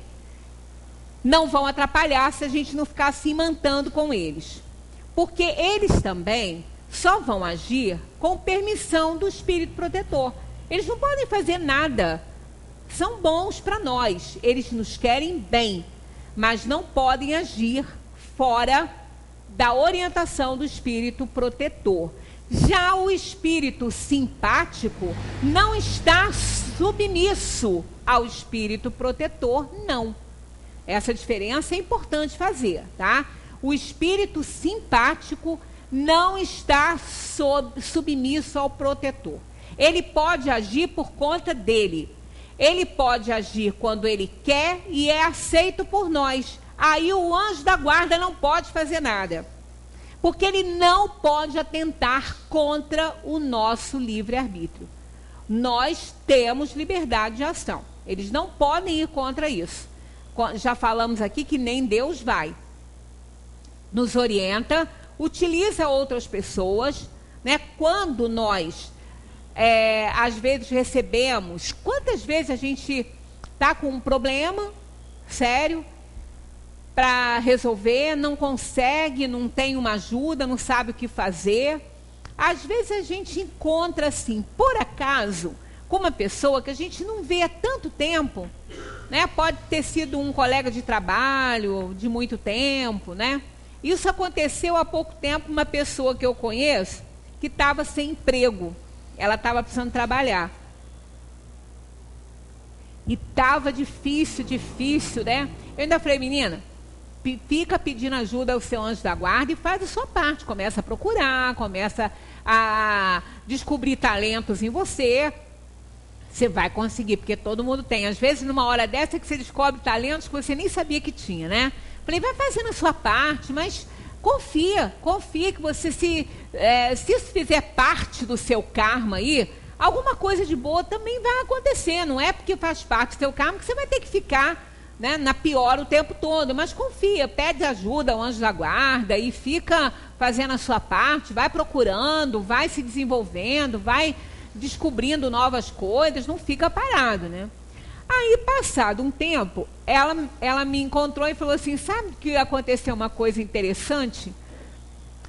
não vão atrapalhar se a gente não ficar se imantando com eles. Porque eles também só vão agir com permissão do espírito protetor. Eles não podem fazer nada. São bons para nós, eles nos querem bem, mas não podem agir fora da orientação do espírito protetor. Já o espírito simpático não está submisso ao espírito protetor, não. Essa diferença é importante fazer, tá? O espírito simpático não está submisso ao protetor. Ele pode agir por conta dele. Ele pode agir quando ele quer e é aceito por nós. Aí o anjo da guarda não pode fazer nada. Porque ele não pode atentar contra o nosso livre-arbítrio. Nós temos liberdade de ação. Eles não podem ir contra isso. Já falamos aqui que nem Deus vai. Nos orienta, utiliza outras pessoas, Quando nós... às vezes recebemos, quantas vezes a gente está com um problema sério para resolver, não consegue, não tem uma ajuda, não sabe o que fazer. Às vezes a gente encontra assim, por acaso, com uma pessoa que a gente não vê há tanto tempo, Pode ter sido um colega de trabalho de muito tempo, Isso aconteceu há pouco tempo, uma pessoa que eu conheço que estava sem emprego. Ela estava precisando trabalhar. E tava difícil, né? Eu ainda falei, menina, fica pedindo ajuda ao seu anjo da guarda e faz a sua parte. Começa a procurar, começa a descobrir talentos em você. Você vai conseguir, porque todo mundo tem. Às vezes, numa hora dessa, que você descobre talentos que você nem sabia que tinha, né? Falei, vai fazendo a sua parte, mas confia que você, se isso fizer parte do seu karma aí, alguma coisa de boa também vai acontecer. Não é porque faz parte do seu karma que você vai ter que ficar, né, na pior o tempo todo. Mas confia, pede ajuda ao anjo da guarda e fica fazendo a sua parte, vai procurando, vai se desenvolvendo, vai descobrindo novas coisas, não fica parado, né? Aí, passado um tempo, ela me encontrou e falou assim, sabe que aconteceu uma coisa interessante?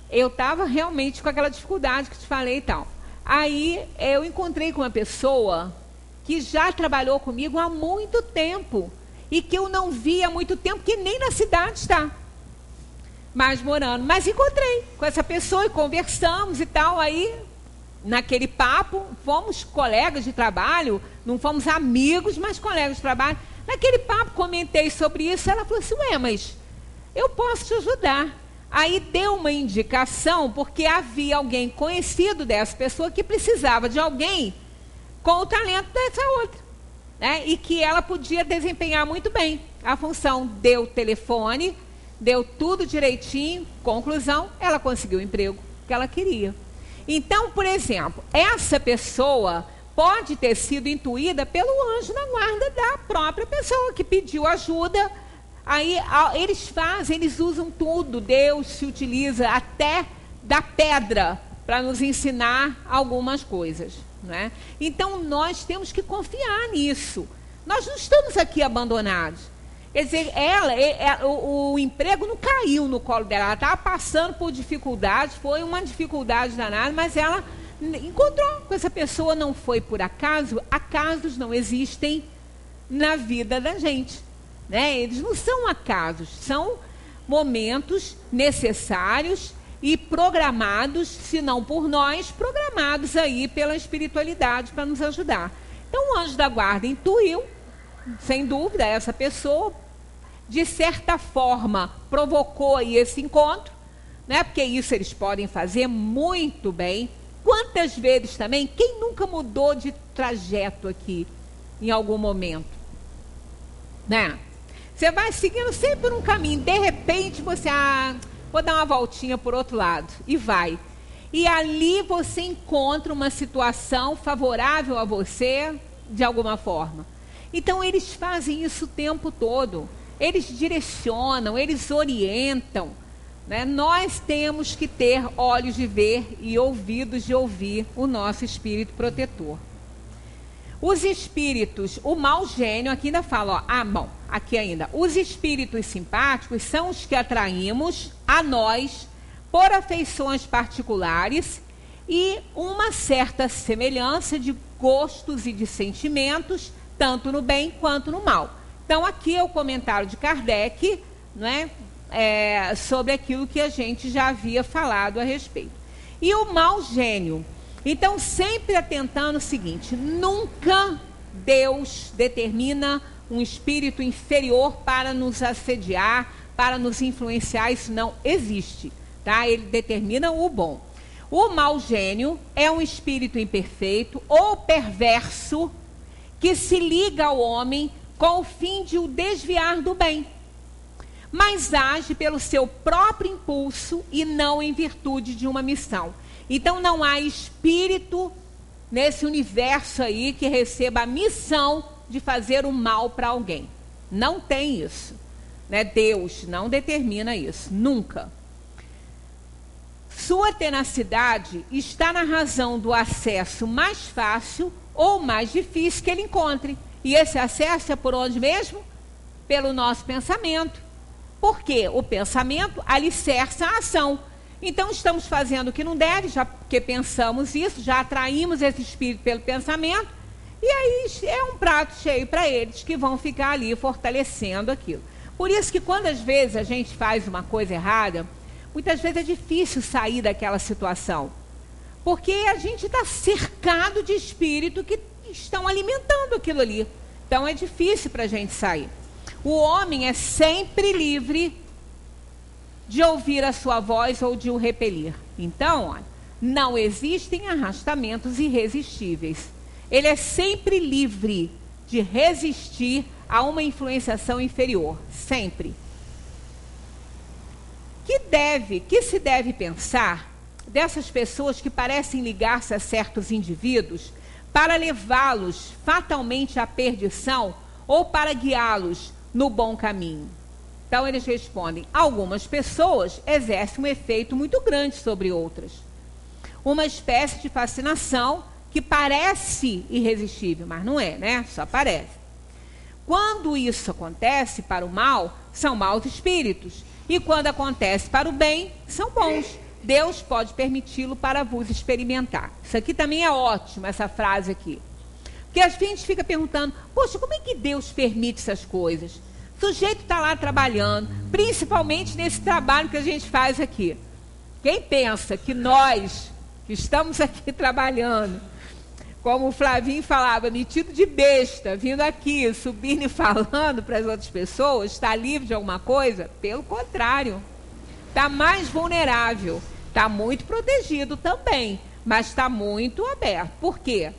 Eu estava realmente com aquela dificuldade que te falei e tal. Aí, eu encontrei com uma pessoa que já trabalhou comigo há muito tempo e que eu não via há muito tempo, que nem na cidade está mais morando. Mas encontrei com essa pessoa e conversamos e tal, aí... Naquele papo, fomos colegas de trabalho, não fomos amigos, mas colegas de trabalho. Naquele papo, comentei sobre isso, ela falou assim, ué, mas eu posso te ajudar. Aí deu uma indicação, porque havia alguém conhecido dessa pessoa que precisava de alguém com o talento dessa outra, né? E que ela podia desempenhar muito bem a função. Deu telefone, deu tudo direitinho, conclusão, ela conseguiu o emprego que ela queria. Então, por exemplo, essa pessoa pode ter sido intuída pelo anjo da guarda da própria pessoa que pediu ajuda. Aí eles usam tudo. Deus se utiliza até da pedra para nos ensinar algumas coisas, né? Então, nós temos que confiar nisso. Nós não estamos aqui abandonados. Quer dizer, o emprego não caiu no colo dela, ela estava passando por dificuldades, foi uma dificuldade danada, mas ela encontrou com essa pessoa, não foi por acaso. Acasos não existem na vida da gente, né? Eles não são acasos, são momentos necessários e programados, se não por nós, programados aí pela espiritualidade para nos ajudar. Então o anjo da guarda intuiu, sem dúvida, essa pessoa, de certa forma, provocou aí esse encontro, né? Porque isso eles podem fazer muito bem. Quantas vezes também, quem nunca mudou de trajeto aqui, em algum momento? Né? Você vai seguindo sempre um caminho, de repente você, vou dar uma voltinha por outro lado, e vai. E ali você encontra uma situação favorável a você, de alguma forma. Então, eles fazem isso o tempo todo. Eles direcionam, eles orientam, né? Nós temos que ter olhos de ver e ouvidos de ouvir o nosso espírito protetor. Os espíritos, o mau gênio, aqui ainda fala, aqui ainda. Os espíritos simpáticos são os que atraímos a nós por afeições particulares e uma certa semelhança de gostos e de sentimentos, tanto no bem quanto no mal. Então, aqui é o comentário de Kardec, né, sobre aquilo que a gente já havia falado a respeito. E o mau gênio. Então, sempre atentando o seguinte, nunca Deus determina um espírito inferior para nos assediar, para nos influenciar, isso não existe, tá? Ele determina o bom. O mau gênio é um espírito imperfeito ou perverso, que se liga ao homem com o fim de o desviar do bem, mas age pelo seu próprio impulso e não em virtude de uma missão. Então não há espírito nesse universo aí que receba a missão de fazer o mal para alguém. Não tem isso, né? Deus não determina isso, nunca. Sua tenacidade está na razão do acesso mais fácil ou mais difícil que ele encontre. E esse acesso é por onde mesmo? Pelo nosso pensamento. Por quê? O pensamento alicerça a ação. Então estamos fazendo o que não deve, já porque pensamos isso, já atraímos esse espírito pelo pensamento, e aí é um prato cheio para eles, que vão ficar ali fortalecendo aquilo. Por isso que quando às vezes a gente faz uma coisa errada, muitas vezes é difícil sair daquela situação. Porque a gente está cercado de espíritos que estão alimentando aquilo ali, Então é difícil para a gente sair. O homem é sempre livre de ouvir a sua voz ou de o repelir. Então, olha, não existem arrastamentos irresistíveis. Ele é sempre livre de resistir a uma influenciação inferior. Sempre. Que se deve pensar dessas pessoas que parecem ligar-se a certos indivíduos para levá-los fatalmente à perdição ou para guiá-los no bom caminho? Então eles respondem: algumas pessoas exercem um efeito muito grande sobre outras. Uma espécie de fascinação que parece irresistível, mas não é, né? Só parece. Quando isso acontece para o mal, são maus espíritos. E quando acontece para o bem, são bons. Deus pode permiti-lo para vos experimentar. Isso aqui também é ótimo, essa frase aqui. Porque a gente fica perguntando: poxa, como é que Deus permite essas coisas? O sujeito está lá trabalhando, principalmente nesse trabalho que a gente faz aqui. Quem pensa que nós, que estamos aqui trabalhando, como o Flavinho falava, metido de besta, vindo aqui, subindo e falando para as outras pessoas, está livre de alguma coisa? Pelo contrário, está mais vulnerável, está muito protegido também, mas está muito aberto. Por quê?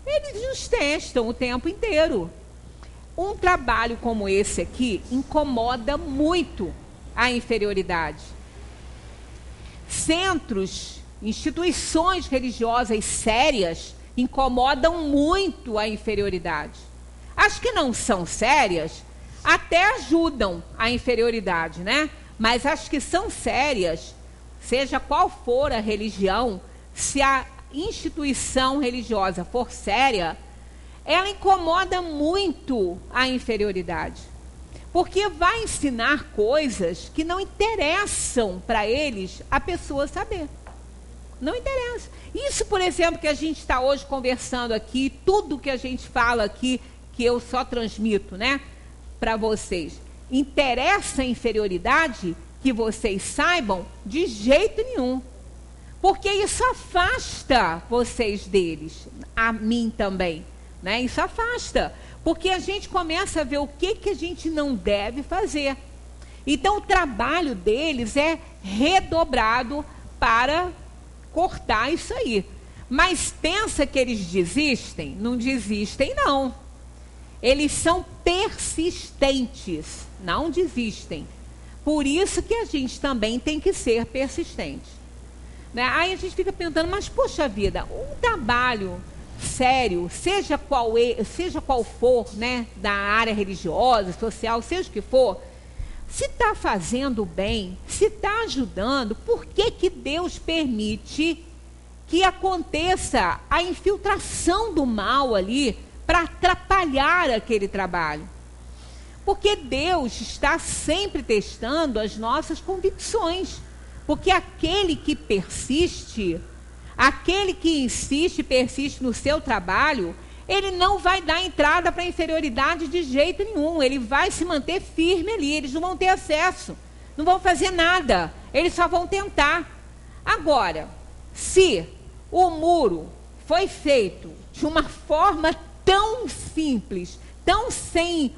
Eles nos testam o tempo inteiro. Um trabalho como esse aqui incomoda muito a inferioridade. Centros, instituições religiosas sérias incomodam muito a inferioridade. As que não são sérias até ajudam a inferioridade, né? Mas as que são sérias, seja qual for a religião, se a instituição religiosa for séria, ela incomoda muito a inferioridade. Porque vai ensinar coisas que não interessam para eles a pessoa saber. Não interessa. Isso, por exemplo, que a gente está hoje conversando aqui, tudo que a gente fala aqui, que eu só transmito, né, para vocês, interessa a inferioridade que vocês saibam? De jeito nenhum. Porque isso afasta vocês deles, a mim também, né? Isso afasta. Porque a gente começa a ver o que a gente não deve fazer. Então o trabalho deles é redobrado para cortar isso aí. Mas pensa que eles desistem? Não desistem, não. Eles são persistentes, não desistem. Por isso que a gente também tem que ser persistente. Né? Aí a gente fica perguntando, mas poxa vida, um trabalho sério, seja qual for, né, da área religiosa, social, seja o que for, se está fazendo bem, se está ajudando, por que Deus permite que aconteça a infiltração do mal ali para atrapalhar aquele trabalho? Porque Deus está sempre testando as nossas convicções. Porque aquele que persiste, aquele que insiste e persiste no seu trabalho, ele não vai dar entrada para a inferioridade de jeito nenhum. Ele vai se manter firme ali. Eles não vão ter acesso, não vão fazer nada. Eles só vão tentar. Agora, se o muro foi feito de uma forma tão simples, tão sem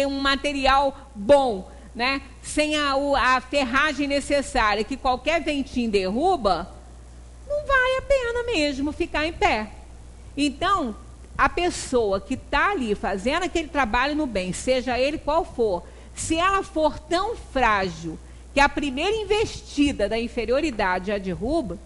um material bom, né? Sem a ferragem necessária, que qualquer ventinho derruba, não vale a pena mesmo ficar em pé. Então, a pessoa que está ali fazendo aquele trabalho no bem, seja ele qual for, se ela for tão frágil que a primeira investida da inferioridade a derruba,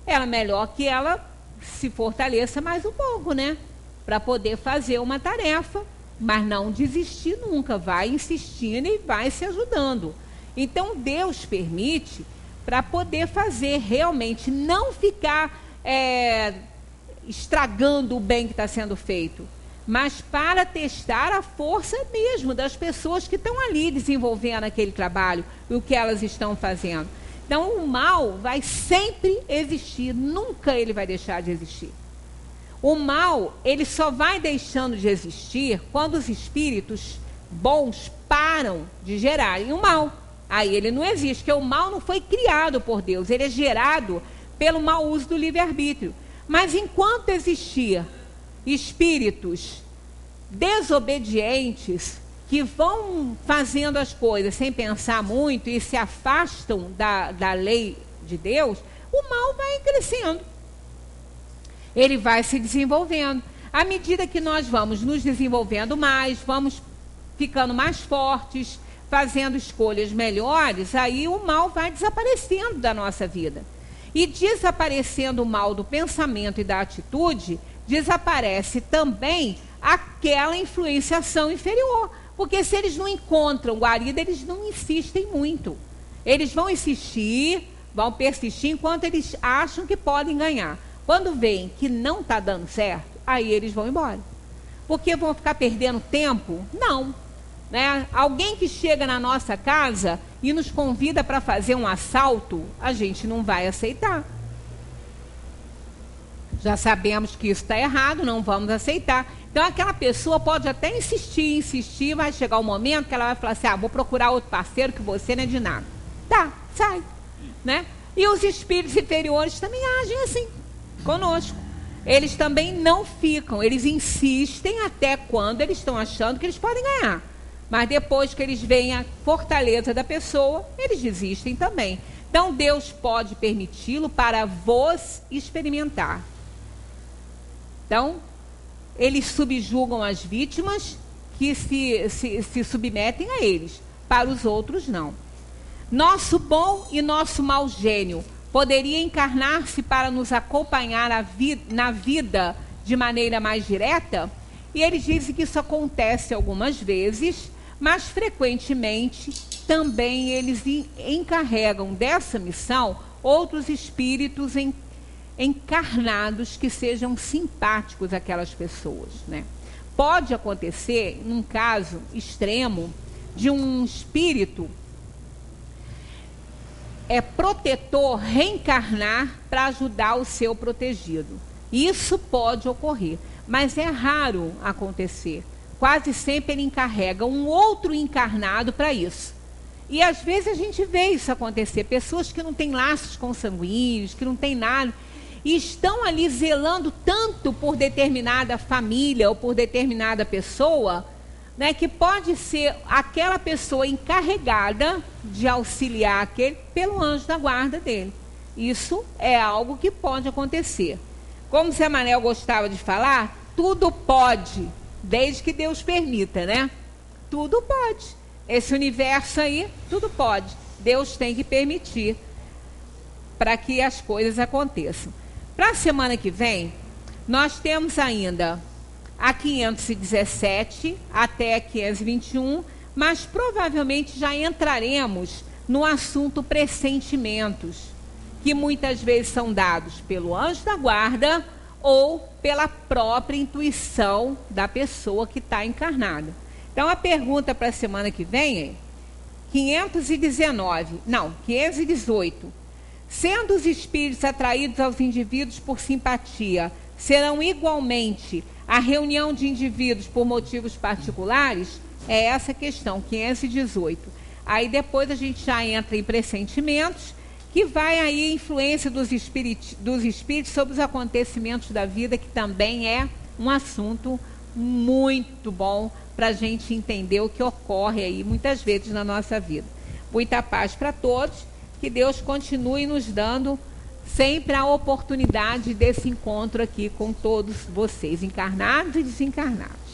ela melhor que ela se fortaleça mais um pouco, né? Para poder fazer uma tarefa, mas não desistir nunca, vai insistindo e vai se ajudando. Então Deus permite para poder fazer realmente, não ficar estragando o bem que está sendo feito, mas para testar a força mesmo das pessoas que estão ali desenvolvendo aquele trabalho e o que elas estão fazendo. Então o mal vai sempre existir, nunca ele vai deixar de existir. O mal, ele só vai deixando de existir quando os espíritos bons param de gerarem o mal. Aí ele não existe, porque o mal não foi criado por Deus, ele é gerado pelo mau uso do livre-arbítrio. Mas enquanto existir espíritos desobedientes, que vão fazendo as coisas sem pensar muito e se afastam da lei de Deus, o mal vai crescendo. Ele vai se desenvolvendo. À medida que nós vamos nos desenvolvendo mais, vamos ficando mais fortes, fazendo escolhas melhores, aí o mal vai desaparecendo da nossa vida. E desaparecendo o mal do pensamento e da atitude, desaparece também aquela influenciação inferior. Porque se eles não encontram guarida, eles não insistem muito. Eles vão insistir, vão persistir enquanto eles acham que podem ganhar. Quando veem que não está dando certo, aí eles vão embora. Porque vão ficar perdendo tempo? Não. Né? Alguém que chega na nossa casa e nos convida para fazer um assalto, a gente não vai aceitar. Já sabemos que isso está errado, não vamos aceitar. Então aquela pessoa pode até insistir, vai chegar um momento que ela vai falar assim, vou procurar outro parceiro que você não é de nada. Tá, sai. Né? E os espíritos inferiores também agem assim, conosco. Eles também não ficam, eles insistem até quando eles estão achando que eles podem ganhar. Mas depois que eles veem a fortaleza da pessoa, eles desistem também. Então Deus pode permiti-lo para vos experimentar. Então, eles subjugam as vítimas que se submetem a eles. Para os outros, não. Nosso bom e nosso mau gênio poderia encarnar-se para nos acompanhar na vida de maneira mais direta? E eles dizem que isso acontece algumas vezes, mas frequentemente também eles encarregam dessa missão outros espíritos encarnados que sejam simpáticos àquelas pessoas, né? Pode acontecer, num caso extremo, de um espírito protetor reencarnar para ajudar o seu protegido. Isso pode ocorrer, mas é raro acontecer. Quase sempre ele encarrega um outro encarnado para isso. E às vezes a gente vê isso acontecer. Pessoas que não têm laços consanguíneos, que não têm nada, e estão ali zelando tanto por determinada família ou por determinada pessoa, né, que pode ser aquela pessoa encarregada de auxiliar aquele pelo anjo da guarda dele. Isso é algo que pode acontecer. Como Zé Manel gostava de falar, tudo pode, desde que Deus permita, né? Tudo pode. Esse universo aí, tudo pode. Deus tem que permitir para que as coisas aconteçam. Para a semana que vem, nós temos ainda a 517 até a 521, mas provavelmente já entraremos no assunto pressentimentos, que muitas vezes são dados pelo anjo da guarda ou pela própria intuição da pessoa que está encarnada. Então a pergunta para a semana que vem é 518. Sendo os espíritos atraídos aos indivíduos por simpatia, serão igualmente a reunião de indivíduos por motivos particulares? É essa a questão, 518. Aí depois a gente já entra em pressentimentos, que vai aí a influência dos espíritos sobre os acontecimentos da vida, que também é um assunto muito bom para a gente entender o que ocorre aí muitas vezes na nossa vida. Muita paz para todos. Que Deus continue nos dando sempre a oportunidade desse encontro aqui com todos vocês, encarnados e desencarnados.